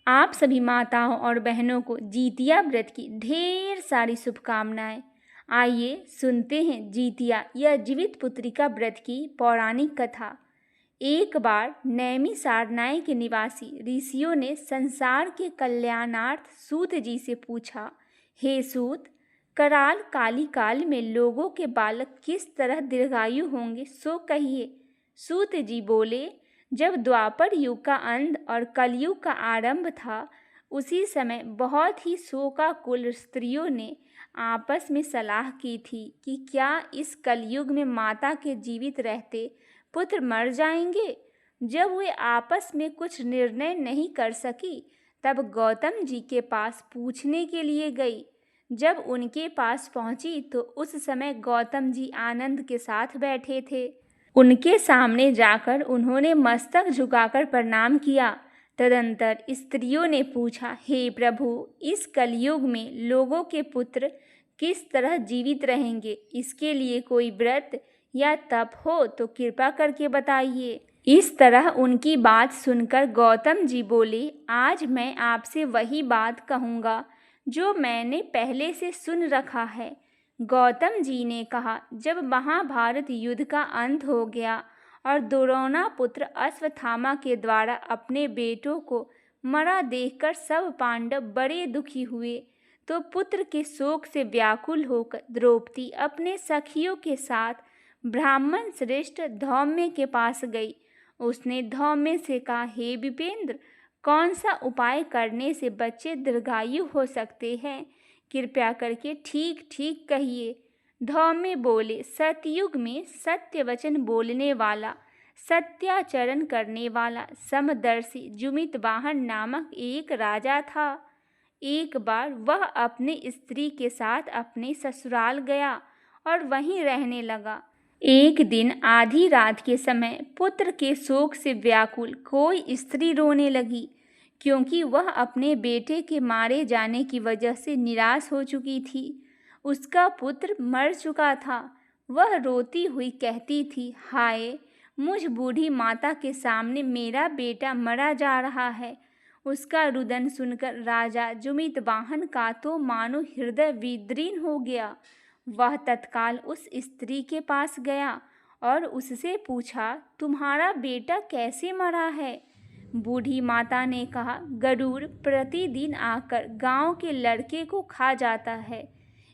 आप सभी माताओं और बहनों को जीतिया व्रत की ढेर सारी शुभकामनाएं। आइए सुनते हैं जीतिया या जीवित पुत्रिका व्रत की पौराणिक कथा। एक बार नैमी सारनाई के निवासी ऋषियों ने संसार के कल्याणार्थ सूत जी से पूछा, हे सूत, कराल काली काल में लोगों के बालक किस तरह दीर्घायु होंगे, सो कहिए। सूत जी बोले, जब द्वापर युग का अंत और कलयुग का आरंभ था, उसी समय बहुत ही शोकाकुल स्त्रियों ने आपस में सलाह की थी कि क्या इस कलयुग में माता के जीवित रहते पुत्र मर जाएंगे। जब वे आपस में कुछ निर्णय नहीं कर सकी, तब गौतम जी के पास पूछने के लिए गई। जब उनके पास पहुंची तो उस समय गौतम जी आनंद के साथ बैठे थे। उनके सामने जाकर उन्होंने मस्तक झुकाकर प्रणाम किया। तदंतर स्त्रियों ने पूछा, हे प्रभु, इस कलयुग में लोगों के पुत्र किस तरह जीवित रहेंगे, इसके लिए कोई व्रत या तप हो तो कृपा करके बताइए। इस तरह उनकी बात सुनकर गौतम जी बोले, आज मैं आपसे वही बात कहूँगा जो मैंने पहले से सुन रखा है। गौतम जी ने कहा, जब महाभारत युद्ध का अंत हो गया और द्रोणा पुत्र अश्वत्थामा के द्वारा अपने बेटों को मरा देखकर सब पांडव बड़े दुखी हुए, तो पुत्र के शोक से व्याकुल होकर द्रौपदी अपने सखियों के साथ ब्राह्मण श्रेष्ठ धौम्य के पास गई। उसने धौम्य से कहा, हे विपेंद्र, कौन सा उपाय करने से बच्चे दीर्घायु हो सकते हैं, कृपया करके ठीक ठीक कहिए। धौम्य बोले, सतयुग में सत्य वचन बोलने वाला, सत्याचरण करने वाला समदर्शी जुमित वाहन नामक एक राजा था। एक बार वह अपनी स्त्री के साथ अपने ससुराल गया और वहीं रहने लगा। एक दिन आधी रात के समय पुत्र के शोक से व्याकुल कोई स्त्री रोने लगी, क्योंकि वह अपने बेटे के मारे जाने की वजह से निराश हो चुकी थी। उसका पुत्र मर चुका था। वह रोती हुई कहती थी, हाय, मुझ बूढ़ी माता के सामने मेरा बेटा मरा जा रहा है। उसका रुदन सुनकर राजा जुमित वाहन का तो मानो हृदय विदीर्ण हो गया। वह तत्काल उस स्त्री के पास गया और उससे पूछा, तुम्हारा बेटा कैसे मरा है। बूढ़ी माता ने कहा, गरुड़ प्रतिदिन आकर गांव के लड़के को खा जाता है।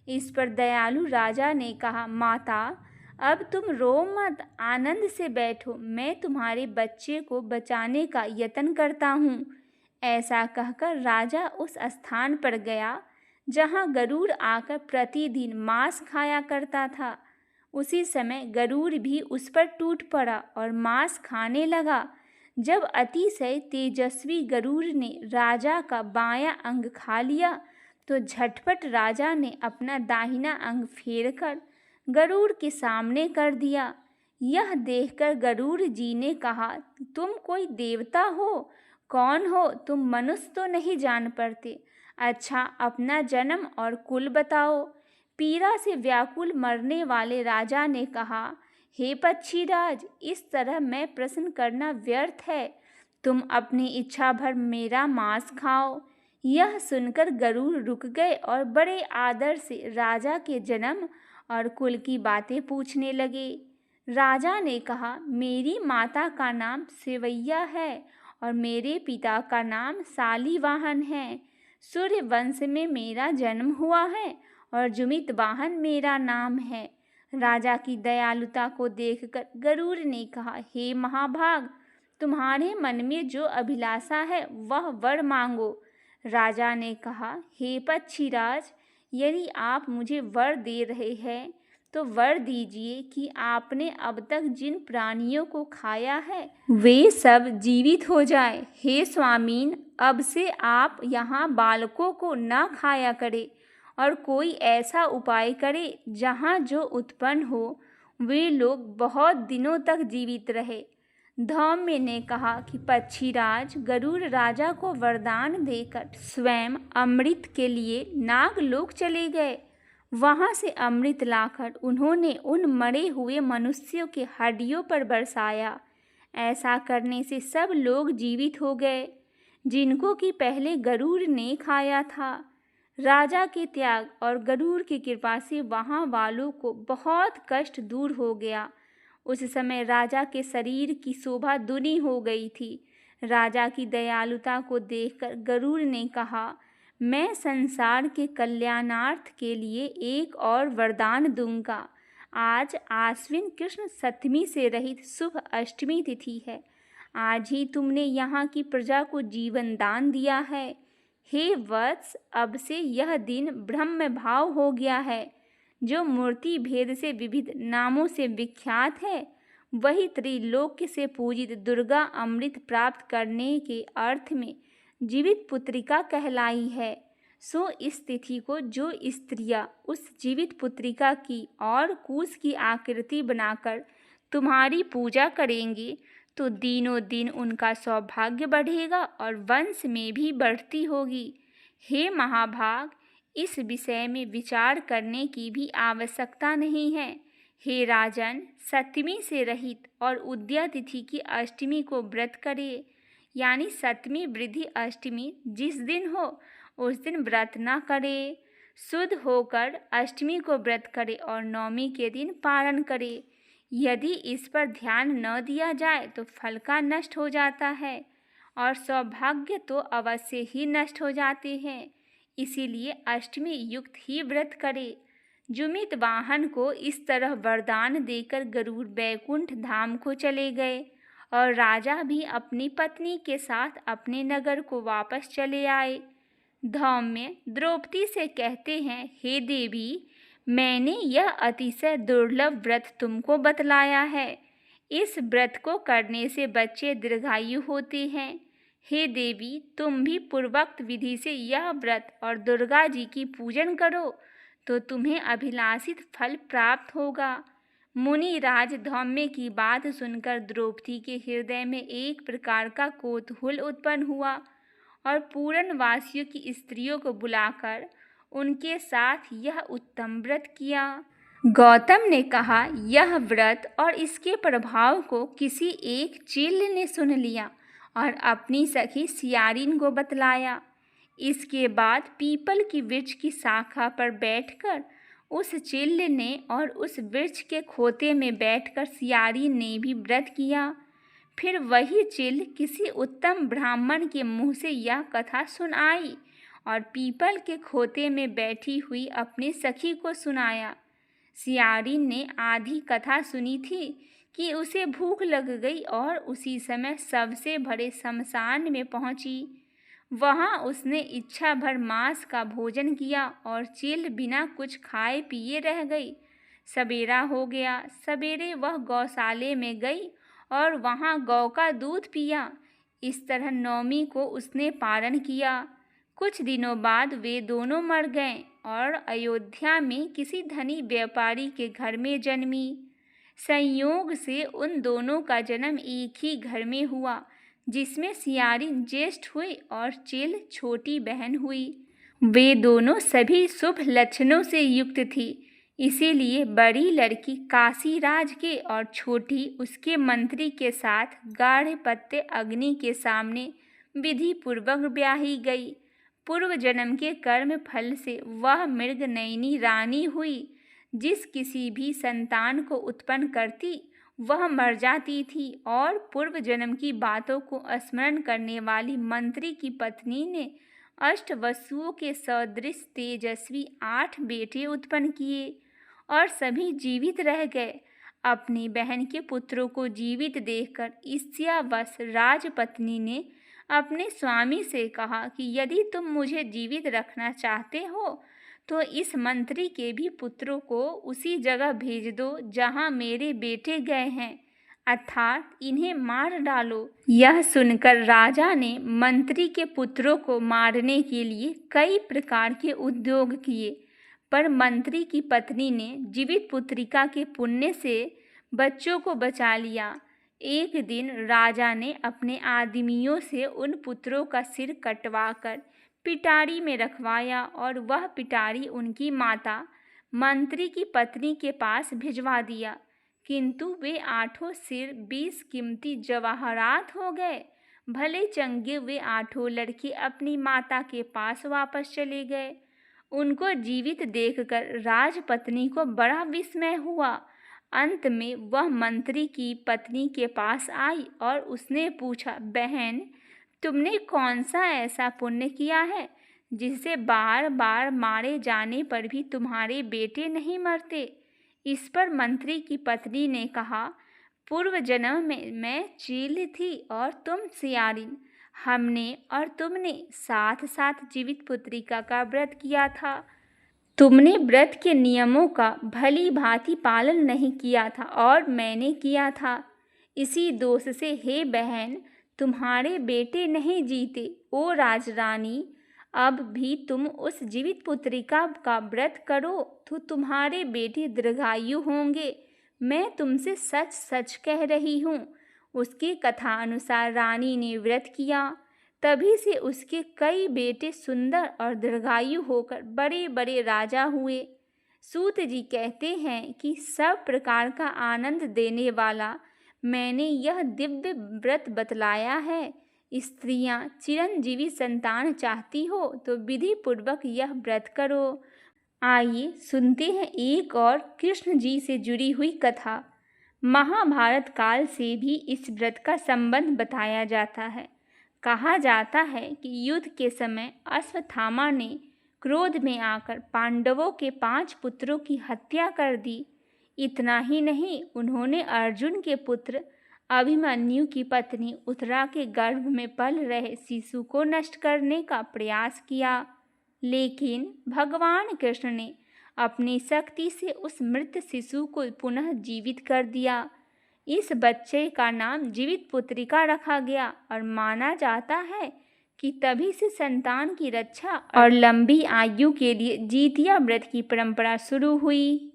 इस पर दयालु राजा ने कहा, माता, अब तुम रो मत, आनंद से बैठो, मैं तुम्हारे बच्चे को बचाने का यत्न करता हूँ। ऐसा कहकर राजा उस स्थान पर गया जहाँ गरुड़ आकर प्रतिदिन मांस खाया करता था। उसी समय गरुड़ भी उस पर टूट पड़ा और मांस खाने लगा। जब अतिशय तेजस्वी गरुड़ ने राजा का बायां अंग खा लिया, तो झटपट राजा ने अपना दाहिना अंग फेरकर गरुड़ के सामने कर दिया। यह देखकर गरुड़ जी ने कहा, तुम कोई देवता हो? कौन हो तुम? मनुष्य तो नहीं जान पड़ते। अच्छा, अपना जन्म और कुल बताओ। पीड़ा से व्याकुल मरने वाले राजा ने कहा, हे पक्षीराज, इस तरह मैं प्रश्न करना व्यर्थ है। तुम अपनी इच्छा भर मेरा मांस खाओ। यह सुनकर गरुड़ रुक गए और बड़े आदर से राजा के जन्म और कुल की बातें पूछने लगे। राजा ने कहा, मेरी माता का नाम सेवैया है और मेरे पिता का नाम शालीवाहन है। सूर्य वंश में मेरा जन्म हुआ है और जुमित वाहन मेरा नाम है। राजा की दयालुता को देखकर गरुड़ ने कहा, हे महाभाग, तुम्हारे मन में जो अभिलाषा है वह वर मांगो। राजा ने कहा, हे पक्षीराज, यदि आप मुझे वर दे रहे हैं तो वर दीजिए कि आपने अब तक जिन प्राणियों को खाया है वे सब जीवित हो जाए। हे स्वामीन, अब से आप यहाँ बालकों को न खाया करें और कोई ऐसा उपाय करे जहाँ जो उत्पन्न हो वे लोग बहुत दिनों तक जीवित रहे। धौम्य ने कहा कि पक्षीराज गरुड़ राजा को वरदान देकर स्वयं अमृत के लिए नागलोक चले गए। वहां से अमृत लाकर उन्होंने उन मरे हुए मनुष्यों के हड्डियों पर बरसाया। ऐसा करने से सब लोग जीवित हो गए। जिनको कि पहले गरुड़ ने खाया था। राजा के त्याग और गरुड़ की कृपा से वहां वालों को बहुत कष्ट दूर हो गया। उस समय राजा के शरीर की शोभा दुनी हो गई थी। राजा की दयालुता को देखकर गरुड़ ने कहा, मैं संसार के कल्याणार्थ के लिए एक और वरदान दूंगा। आज आश्विन कृष्ण सप्तमी से रहित शुभ अष्टमी तिथि है। आज ही तुमने यहाँ की प्रजा को जीवन दान दिया है। हे वत्स, अब से यह दिन ब्रह्म भाव हो गया है। जो मूर्ति भेद से विविध नामों से विख्यात है, वही त्रिलोक्य से पूजित दुर्गा अमृत प्राप्त करने के अर्थ में जीवित पुत्रिका कहलाई है। सो इस तिथि को जो स्त्रियां उस जीवित पुत्रिका की और कुश की आकृति बनाकर तुम्हारी पूजा करेंगी, तो दिनों दिन उनका सौभाग्य बढ़ेगा और वंश में भी बढ़ती होगी। हे महाभाग, इस विषय में विचार करने की भी आवश्यकता नहीं है। हे राजन, सप्तमी से रहित और उदया तिथि की अष्टमी को व्रत करे, यानी सप्तमी वृद्धि अष्टमी जिस दिन हो उस दिन व्रत न करे। शुद्ध होकर अष्टमी को व्रत करे और नवमी के दिन पारण करे। यदि इस पर ध्यान न दिया जाए तो फल का नष्ट हो जाता है और सौभाग्य तो अवश्य ही नष्ट हो जाते हैं। इसीलिए अष्टमी युक्त ही व्रत करे। जुमित वाहन को इस तरह वरदान देकर गरुड़ बैकुंठ धाम को चले गए और राजा भी अपनी पत्नी के साथ अपने नगर को वापस चले आए। धौम्य द्रौपदी से कहते हैं, हे देवी, मैंने यह अतिशय दुर्लभ व्रत तुमको बतलाया है। इस व्रत को करने से बच्चे दीर्घायु होते हैं। हे देवी, तुम भी पूर्वोक्त विधि से यह व्रत और दुर्गा जी की पूजन करो, तो तुम्हें अभिलाषित फल प्राप्त होगा। मुनि राज धौम्य की बात सुनकर द्रौपदी के हृदय में एक प्रकार का कौतूहल उत्पन्न हुआ और पूरन वासियों की स्त्रियों को बुलाकर उनके साथ यह उत्तम व्रत किया। गौतम ने कहा, यह व्रत और इसके प्रभाव को किसी एक चील ने सुन लिया और अपनी सखी सियारिन को बतलाया। इसके बाद पीपल की वृक्ष की शाखा पर बैठकर उस चील ने और उस वृक्ष के खोते में बैठकर सियारिन ने भी व्रत किया। फिर वही चील किसी उत्तम ब्राह्मण के मुँह से यह कथा सुन आई और पीपल के खोते में बैठी हुई अपनी सखी को सुनाया। सियारिन ने आधी कथा सुनी थी कि उसे भूख लग गई और उसी समय सबसे भरे शमशान में पहुंची। वहां उसने इच्छा भर मांस का भोजन किया और चील बिना कुछ खाए पिए रह गई। सवेरा हो गया। सवेरे वह गौशाले में गई और वहां गौ का दूध पिया। इस तरह नवमी को उसने पारण किया। कुछ दिनों बाद वे दोनों मर गए और अयोध्या में किसी धनी व्यापारी के घर में जन्मी। संयोग से उन दोनों का जन्म एक ही घर में हुआ, जिसमें सियारिन ज्येष्ठ हुई और चील छोटी बहन हुई। वे दोनों सभी शुभ लक्षणों से युक्त थी, इसीलिए बड़ी लड़की काशीराज के और छोटी उसके मंत्री के साथ गाढ़पत्य अग्नि के सामने विधि पूर्वक ब्याही गई। पूर्व जन्म के कर्म फल से वह मृगनयनी रानी हुई। जिस किसी भी संतान को उत्पन्न करती वह मर जाती थी और पूर्व जन्म की बातों को स्मरण करने वाली मंत्री की पत्नी ने अष्टवसुओं के सदृश तेजस्वी 8 बेटे उत्पन्न किए और सभी जीवित रह गए। अपनी बहन के पुत्रों को जीवित देखकर ईर्ष्यावश राजपत्नी ने अपने स्वामी से कहा कि यदि तुम मुझे जीवित रखना चाहते हो तो इस मंत्री के भी पुत्रों को उसी जगह भेज दो जहां मेरे बेटे गए हैं, अर्थात इन्हें मार डालो। यह सुनकर राजा ने मंत्री के पुत्रों को मारने के लिए कई प्रकार के उद्योग किए, पर मंत्री की पत्नी ने जीवित पुत्रिका के पुण्य से बच्चों को बचा लिया। एक दिन राजा ने अपने आदमियों से उन पुत्रों का सिर कटवाकर पिटारी में रखवाया और वह पिटारी उनकी माता मंत्री की पत्नी के पास भिजवा दिया, किंतु वे 8 सिर 20 कीमती जवाहरात हो गए। भले चंगे हुए 8 लड़के अपनी माता के पास वापस चले गए। उनको जीवित देखकर राजपत्नी को बड़ा विस्मय हुआ। अंत में वह मंत्री की पत्नी के पास आई और उसने पूछा, बहन, तुमने कौन सा ऐसा पुण्य किया है जिससे बार बार मारे जाने पर भी तुम्हारे बेटे नहीं मरते? इस पर मंत्री की पत्नी ने कहा, पूर्व जन्म में मैं चील थी और तुम सियारिन। हमने और तुमने साथ साथ जीवित पुत्रिका का व्रत किया था। तुमने व्रत के नियमों का भली भांति पालन नहीं किया था और मैंने किया था। इसी दोष से हे बहन, तुम्हारे बेटे नहीं जीते। ओ राजरानी, अब भी तुम उस जीवित पुत्रिका का व्रत करो तो तुम्हारे बेटे दीर्घायु होंगे। मैं तुमसे सच सच कह रही हूँ। उसकी कथा अनुसार रानी ने व्रत किया, तभी से उसके कई बेटे सुंदर और दीर्घायु होकर बड़े बड़े राजा हुए। सूत जी कहते हैं कि सब प्रकार का आनंद देने वाला मैंने यह दिव्य व्रत बतलाया है। स्त्रियां चिरंजीवी संतान चाहती हो तो विधि पूर्वक यह व्रत करो। आइए सुनते हैं एक और कृष्ण जी से जुड़ी हुई कथा। महाभारत काल से भी इस व्रत का संबंध बताया जाता है। कहा जाता है कि युद्ध के समय अश्वत्थामा ने क्रोध में आकर पांडवों के 5 पुत्रों की हत्या कर दी। इतना ही नहीं, उन्होंने अर्जुन के पुत्र अभिमन्यु की पत्नी उत्तरा के गर्भ में पल रहे शिशु को नष्ट करने का प्रयास किया। लेकिन भगवान कृष्ण ने अपनी शक्ति से उस मृत शिशु को पुनः जीवित कर दिया। इस बच्चे का नाम जीवित पुत्रिका रखा गया और माना जाता है कि तभी से संतान की रक्षा और लंबी आयु के लिए जीतिया व्रत की परंपरा शुरू हुई।